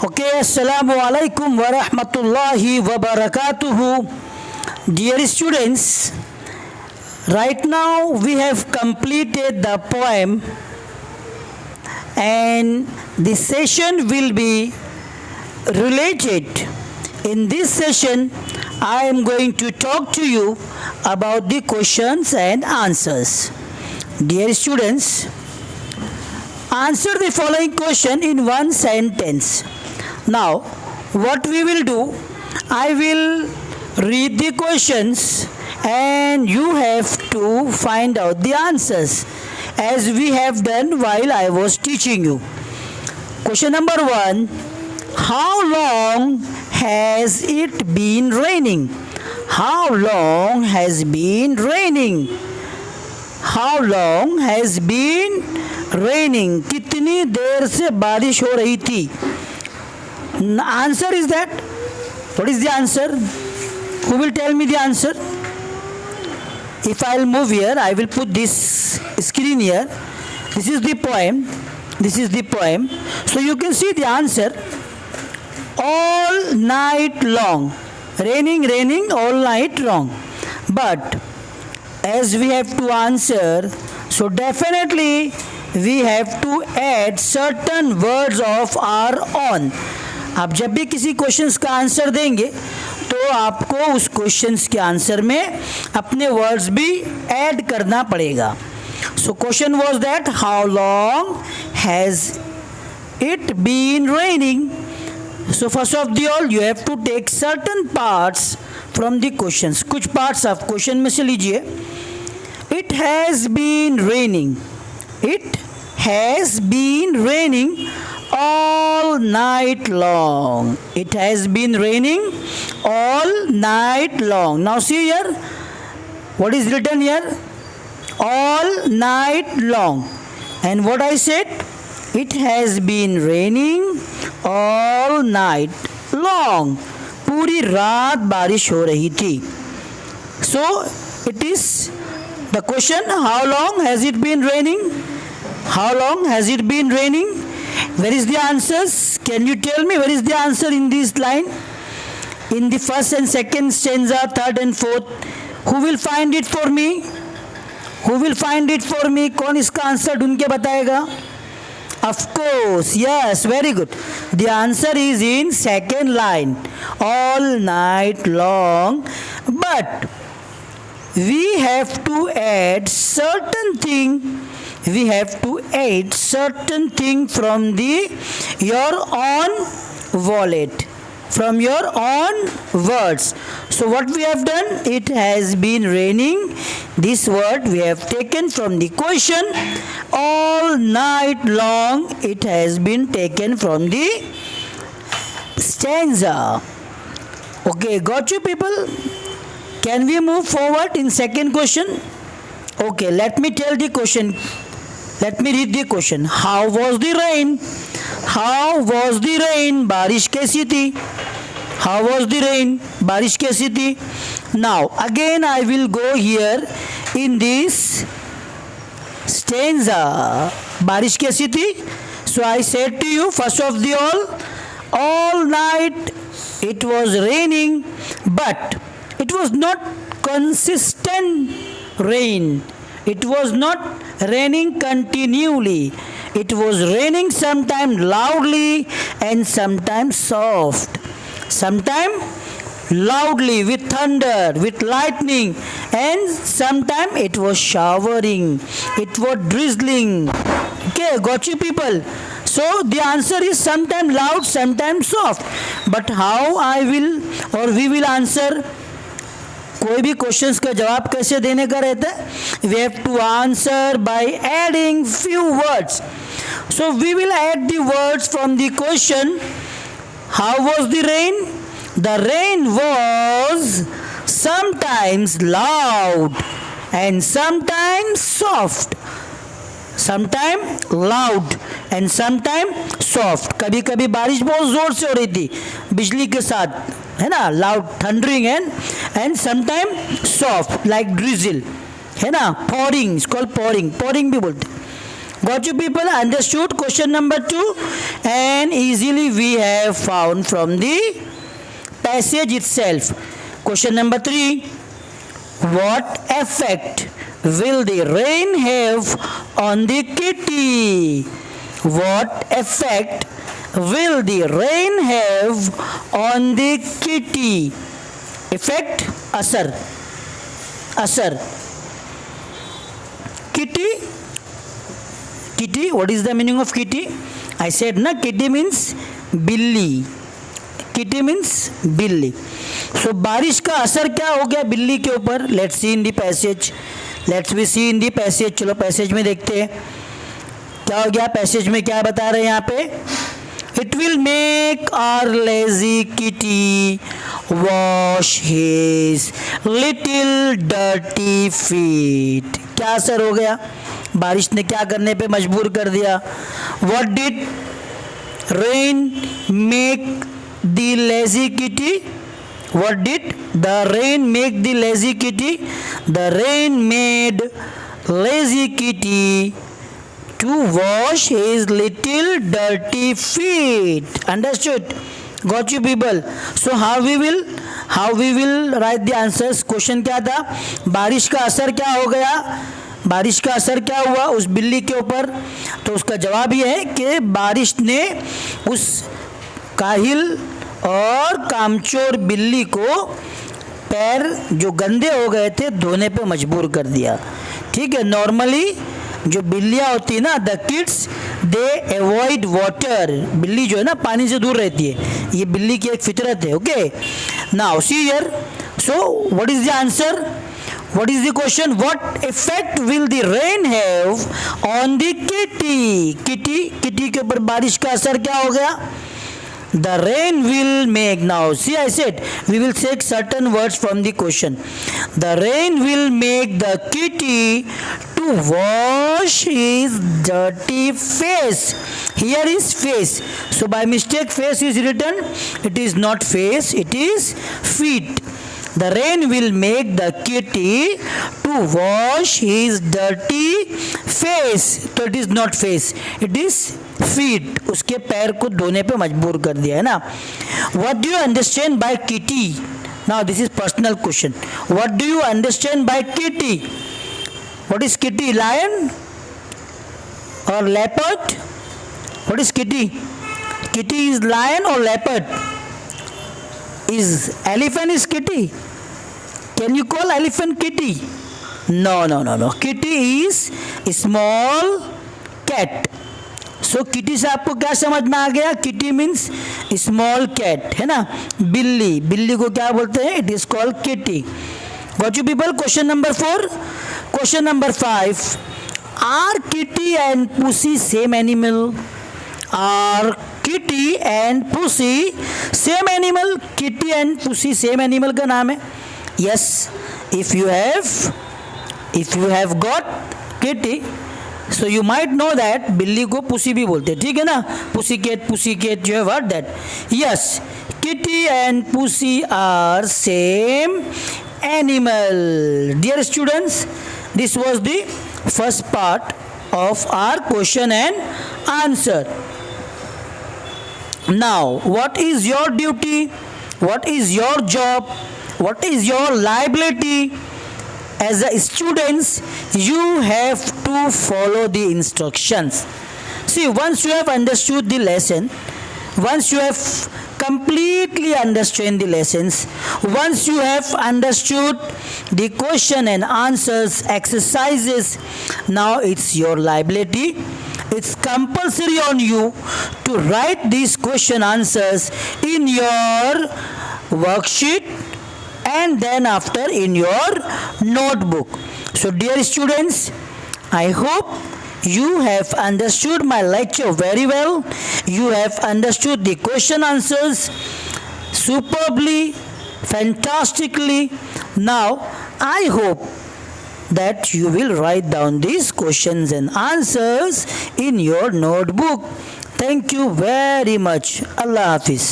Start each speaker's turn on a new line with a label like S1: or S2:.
S1: Okay, Assalamu alaikum wa rahmatullahi wa barakatuhu. Dear students, right now we have completed the poem and the session will be related. In this session, I am going to talk to you about the questions and answers. Dear students, answer the following question in one sentence. Now, what we will do, I will read the questions and you have to find out the answers as we have done while I was teaching you. Question number 1. How long has it been raining? How long has been raining? How long has been raining? कितनी देर से बारिश हो रही थी? Answer is that. What is the answer? Who will tell me the answer? If I will move here, I will put this screen here. This is the poem. This is the poem. So you can see the answer. All night long. Raining, raining, all night long. But as we have to answer, so definitely we have to add certain words of our own. आप जब भी किसी questions का answer देंगे तो आपको उस questions के आंसर में अपने वर्ड्स भी ऐड करना पड़ेगा. So question was that how long has it been raining. So first of the all you have to take certain parts from the questions. कुछ पार्ट्स आप क्वेश्चन में से लीजिए. It has been raining. It has been raining all night long. It has been raining all night long. Now see here, what is written here? All night long. And what I said? It has been raining all night long. पूरी रात बारिश हो रही थी. So it is the question, how long has it been raining? How long has it been raining? Where is the answers? Can you tell me where is the answer in this line? In the first and second stanza, third and fourth. Who will find it for me? Who will find it for me? कौन इसका answer ढूंढ के बताएगा? Of course, yes, very good. The answer is in second line. All night long. But we have to add certain thing. We have to add certain thing from your own wallet, from your own words. So what we have done, it has been raining. This word we have taken from the question. All night long, it has been taken from the stanza. Okay, got you people? Can we move forward in second question? Okay, let me tell the question. Let me read the question. How was the rain? How was the rain? बारिश कैसी थी? How was the rain? बारिश कैसी थी? Now again I will go here in this stanza. बारिश कैसी थी? So I said to you first of all night it was raining, but it was not consistent rain. It was not raining continually. It was raining sometimes loudly and sometimes soft. Sometimes loudly with thunder, with lightning, and sometimes it was showering. It was drizzling. Okay, got you people? So the answer is sometimes loud, sometimes soft. But how I will or we will answer? कोई भी questions का जवाब कैसे देने का रहता है? We have to answer by adding few words. So we will add the words from the question. How was the rain? The rain was sometimes loud and sometimes soft. Sometime loud and sometime soft. कभी कभी बारिश बहुत जोर से हो रही थी बिजली के साथ, है ना, loud thundering and sometime soft like ड्रिजिल, है ना, pouring. It's called pouring. Pouring भी बोलते. Got you people? Understood question number 2? And easily we have found from the passage itself. Question number 3. What effect will the rain have on the kitty? What effect will the rain have on the kitty? Effect, asar. Asar. Kitty. Kitty, what is the meaning of kitty? I said na, kitty means बिल्ली. Kitty means बिल्ली. So बारिश का असर क्या हो गया बिल्ली के ऊपर? Let's see in the passage. Let's we see in the passage. चलो पैसेज में देखते हैं क्या हो गया. पैसेज में क्या बता रहे हैं यहाँ पे? It will make our lazy kitty wash his little dirty feet. क्या असर हो गया? बारिश ने क्या करने पे मजबूर कर दिया? What did rain make the lazy kitty? What did the rain make the lazy kitty? The rain made lazy kitty to wash his little dirty feet. Understood? Got you people? So how we will write the answers? Question क्या था? बारिश का असर क्या हो गया? बारिश का असर क्या हुआ उस बिल्ली के ऊपर? तो उसका जवाब ये है कि बारिश ने उस काहिल और कामचोर बिल्ली को पैर जो गंदे हो गए थे धोने पे मजबूर कर दिया. ठीक है. नॉर्मली जो बिल्लियाँ होती है ना, the kids they avoid water. बिल्ली जो है ना पानी से दूर रहती है. ये बिल्ली की एक फितरत है. Okay. Now see here. So what is the answer? What is the question? What effect will the rain have on the kitty? Kitty के ऊपर बारिश का असर क्या हो गया? The rain will make. Now see, I said we will take certain words from the question. The rain will make the kitty to wash his dirty face. Here is face. So by mistake face is written. It is not face. It is feet. The rain will make the kitty to wash his dirty face. So it is not face. It is feet. उसके पैर को धोने पे मजबूर कर दिया है ना. What do you understand by kitty? Now this is personal question. What do you understand by kitty? What is kitty? Lion or leopard? What is kitty? Kitty is lion or leopard? Is elephant is kitty? Can you call elephant kitty? No. Kitty is small cat. So kitty से आपको क्या समझ में आ गया? Kitty means small cat, है ना. बिल्ली को क्या बोलते हैं? It is called kitty. Got you people? Question number 4. Question number 5. Are kitty and pussy same animal? Are kitty and pussy same animal? Kitty and pussy same animal का नाम है. Yes, if you have got kitty, so you might know that बिल्ली को pussy भी बोलते हैं. ठीक है ना. Pussycat, you have heard that. Yes, kitty and pussy are same animal. Dear students, this was the first part of our question and answer. Now, what is your duty? What is your job? What is your liability? As a students, you have to follow the instructions. See, once you have understood the lesson, once you have completely understand the lessons, once you have understood the question and answers, exercises, now it's your liability. It's compulsory on you to write these question answers in your worksheet and then after in your notebook. So dear students, I hope you have understood my lecture very well. You have understood the question answers superbly, fantastically. Now I hope that you will write down these questions and answers in your notebook. Thank you very much. Allah Hafiz.